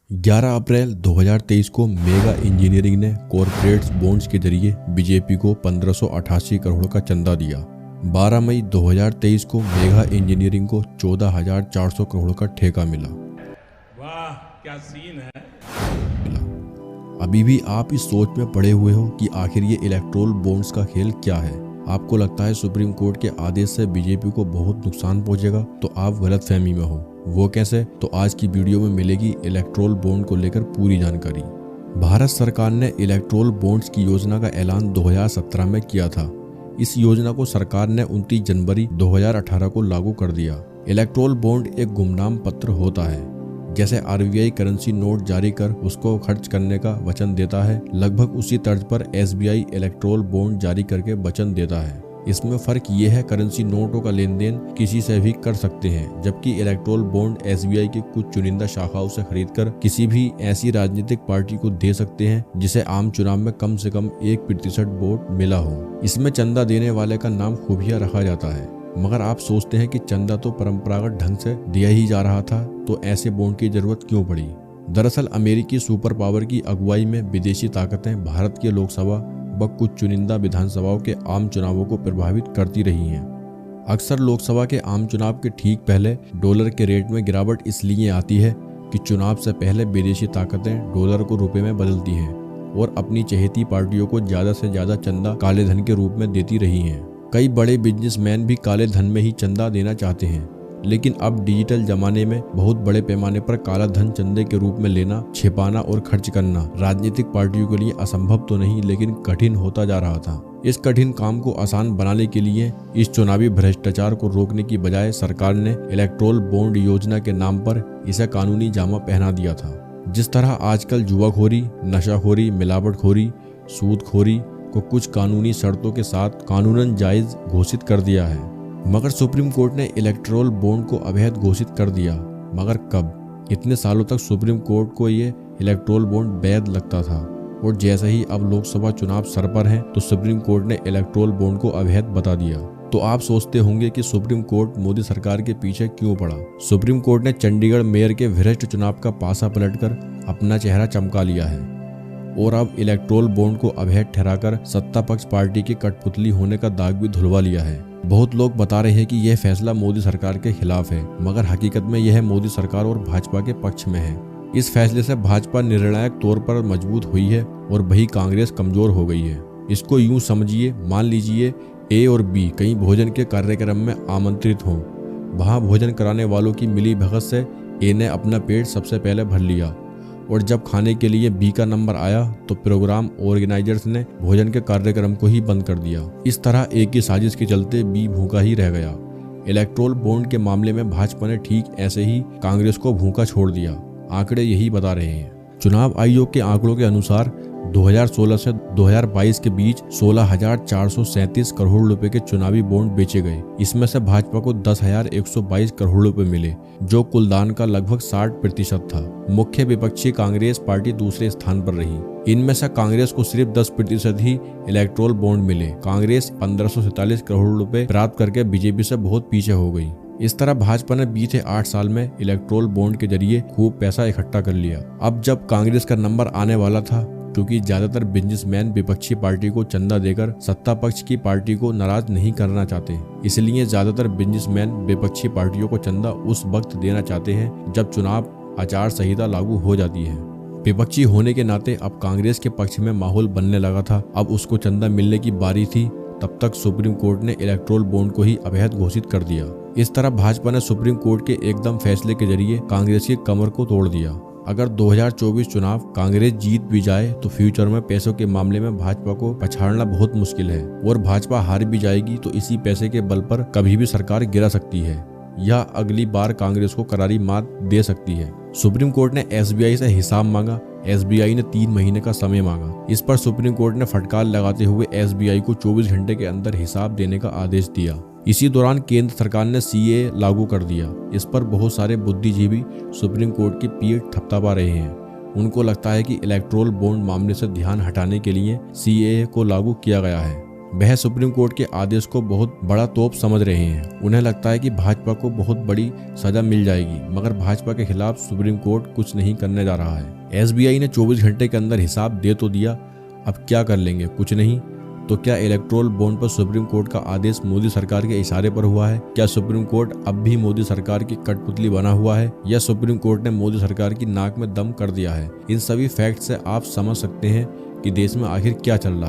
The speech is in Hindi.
11 अप्रैल 2023 को मेगा इंजीनियरिंग ने कॉरपोरेट बॉन्ड्स के जरिए बीजेपी को 1588 करोड़ का चंदा दिया। 12 मई 2023 को मेगा इंजीनियरिंग को 14,400 करोड़ का ठेका मिला। वाह क्या सीन है। अभी भी आप इस सोच में पड़े हुए हो कि आखिर ये इलेक्टोरल बॉन्ड्स का खेल क्या है। आपको लगता है सुप्रीम कोर्ट के आदेश से बीजेपी को बहुत नुकसान पहुंचेगा, तो आप गलतफहमी में हो। वो कैसे? तो आज की वीडियो में मिलेगी इलेक्टोरल बॉन्ड को लेकर पूरी जानकारी। भारत सरकार ने इलेक्टोरल बॉन्ड्स की योजना का ऐलान 2017 में किया था। इस योजना को सरकार ने 29 जनवरी 2018 को लागू कर दिया। इलेक्टोरल बॉन्ड एक गुमनाम पत्र होता है। जैसे आरबीआई करेंसी नोट जारी कर उसको खर्च करने का वचन देता है, लगभग उसी तर्ज पर एसबीआई इलेक्टोरल बॉन्ड जारी करके वचन देता है। इसमें फर्क ये है, करेंसी नोटों का लेन देन किसी से भी कर सकते हैं, जबकि इलेक्टोरल बॉन्ड एसबीआई की कुछ चुनिंदा शाखाओं से खरीदकर किसी भी ऐसी राजनीतिक पार्टी को दे सकते हैं जिसे आम चुनाव में कम से कम 1% वोट मिला हो। इसमें चंदा देने वाले का नाम खुफिया रखा जाता है। मगर आप सोचते हैं कि चंदा तो परंपरागत ढंग से दिया ही जा रहा था, तो ऐसे बॉन्ड की जरूरत क्यों पड़ी? दरअसल अमेरिकी सुपर पावर की अगुवाई में विदेशी ताकतें भारत की लोकसभा व कुछ चुनिंदा विधानसभाओं के आम चुनावों को प्रभावित करती रही हैं। अक्सर लोकसभा के आम चुनाव के ठीक पहले डॉलर के रेट में गिरावट इसलिए आती है कि चुनाव से पहले विदेशी ताकतें डॉलर को रुपए में बदलती हैं और अपनी चहेती पार्टियों को ज्यादा से ज्यादा चंदा काले धन के रूप में देती रही हैं। कई बड़े बिजनेसमैन भी काले धन में ही चंदा देना चाहते हैं, लेकिन अब डिजिटल जमाने में बहुत बड़े पैमाने पर काला धन चंदे के रूप में लेना, छिपाना और खर्च करना राजनीतिक पार्टियों के लिए असंभव तो नहीं, लेकिन कठिन होता जा रहा था। इस कठिन काम को आसान बनाने के लिए इस चुनावी भ्रष्टाचार को रोकने की बजाय सरकार ने इलेक्टोरल बॉन्ड योजना के नाम पर इसे कानूनी जामा पहना दिया था। जिस तरह आजकल जुआखोरी, नशाखोरी, मिलावटखोरी, सूदखोरी को कुछ कानूनी शर्तों के साथ कानूनन जायज घोषित कर दिया है। मगर सुप्रीम कोर्ट ने इलेक्टोरल बॉन्ड को अवैध घोषित कर दिया। मगर कब? इतने सालों तक सुप्रीम कोर्ट को ये इलेक्टोरल बॉन्ड वैध लगता था, और जैसे ही अब लोकसभा चुनाव सर पर हैं, तो सुप्रीम कोर्ट ने इलेक्टोरल बॉन्ड को अवैध बता दिया। तो आप सोचते होंगे कि सुप्रीम कोर्ट मोदी सरकार के पीछे क्यों पड़ा? सुप्रीम कोर्ट ने चंडीगढ़ मेयर के भ्रष्ट चुनाव का पासा पलटकर अपना चेहरा चमका लिया है और अब इलेक्टोरल बॉन्ड को अवैध ठहराकर सत्ता पक्ष पार्टी की कठपुतली होने का दाग भी धुलवा लिया है। बहुत लोग बता रहे हैं कि यह फैसला मोदी सरकार के खिलाफ है, मगर हकीकत में यह मोदी सरकार और भाजपा के पक्ष में है। इस फैसले से भाजपा निर्णायक तौर पर मजबूत हुई है और वही कांग्रेस कमजोर हो गई है। इसको यूं समझिए, मान लीजिए ए और बी कहीं भोजन के कार्यक्रम में आमंत्रित हों। वहां भोजन कराने वालों की मिली भगत से ए ने अपना पेट सबसे पहले भर लिया, और जब खाने के लिए बी का नंबर आया तो प्रोग्राम ऑर्गेनाइजर्स ने भोजन के कार्यक्रम को ही बंद कर दिया। इस तरह एक की साजिश के चलते बी भूखा ही रह गया। इलेक्टोरल बॉन्ड के मामले में भाजपा ने ठीक ऐसे ही कांग्रेस को भूखा छोड़ दिया। आंकड़े यही बता रहे हैं। चुनाव आयोग के आंकड़ों के अनुसार 2016 से 2022 के बीच 16,437 करोड़ रुपए के चुनावी बॉन्ड बेचे गए। इसमें से भाजपा को 10,122 करोड़ रुपए मिले, जो कुल दान का लगभग 60% था। मुख्य विपक्षी कांग्रेस पार्टी दूसरे स्थान पर रही। इनमें से कांग्रेस को सिर्फ 10% ही इलेक्टोरल बॉन्ड मिले। कांग्रेस 1547 करोड़ रुपए प्राप्त करके बीजेपी से बहुत पीछे हो गई। इस तरह भाजपा ने बीते 8 साल में इलेक्टोरल बॉन्ड के जरिए खूब पैसा इकट्ठा कर लिया। अब जब कांग्रेस का नंबर आने वाला था, क्योंकि ज्यादातर बिजनेसमैन विपक्षी पार्टी को चंदा देकर सत्ता पक्ष की पार्टी को नाराज नहीं करना चाहते, इसलिए ज्यादातर बिजनेसमैन विपक्षी पार्टियों को चंदा उस वक्त देना चाहते हैं जब चुनाव आचार संहिता लागू हो जाती है। विपक्षी होने के नाते अब कांग्रेस के पक्ष में माहौल बनने लगा था। अब उसको चंदा मिलने की बारी थी। तब तक सुप्रीम कोर्ट ने इलेक्टोरल बॉन्ड को ही अवैध घोषित कर दिया। इस तरह भाजपा ने सुप्रीम कोर्ट के एकदम फैसले के जरिए कांग्रेस की कमर को तोड़ दिया। अगर 2024 चुनाव कांग्रेस जीत भी जाए तो फ्यूचर में पैसों के मामले में भाजपा को पछाड़ना बहुत मुश्किल है, और भाजपा हार भी जाएगी तो इसी पैसे के बल पर कभी भी सरकार गिरा सकती है या अगली बार कांग्रेस को करारी मात दे सकती है। सुप्रीम कोर्ट ने एसबीआई से हिसाब मांगा। एसबीआई ने 3 महीने का समय मांगा। इस पर सुप्रीम कोर्ट ने फटकार लगाते हुए एसबीआई को 24 घंटे के अंदर हिसाब देने का आदेश दिया। इसी दौरान केंद्र सरकार ने सीएए लागू कर दिया। इस पर बहुत सारे बुद्धिजीवी सुप्रीम कोर्ट की पीठ थपथपा रहे हैं। उनको लगता है कि इलेक्टोरल बॉन्ड मामले से ध्यान हटाने के लिए सीएए को लागू किया गया है। वह सुप्रीम कोर्ट के आदेश को बहुत बड़ा तोप समझ रहे हैं। उन्हें लगता है कि भाजपा को बहुत बड़ी सजा मिल जाएगी, मगर भाजपा के खिलाफ सुप्रीम कोर्ट कुछ नहीं करने जा रहा है। SBI ने 24 घंटे के अंदर हिसाब दे तो दिया, अब क्या कर लेंगे? कुछ नहीं। तो क्या इलेक्टोरल बॉन्ड पर सुप्रीम कोर्ट का आदेश मोदी सरकार के इशारे पर हुआ है? क्या सुप्रीम कोर्ट अब भी मोदी सरकार की कठपुतली बना हुआ है, या सुप्रीम कोर्ट ने मोदी सरकार की नाक में दम कर दिया है? इन सभी फैक्ट से आप समझ सकते हैं कि देश में आखिर क्या चल रहा है।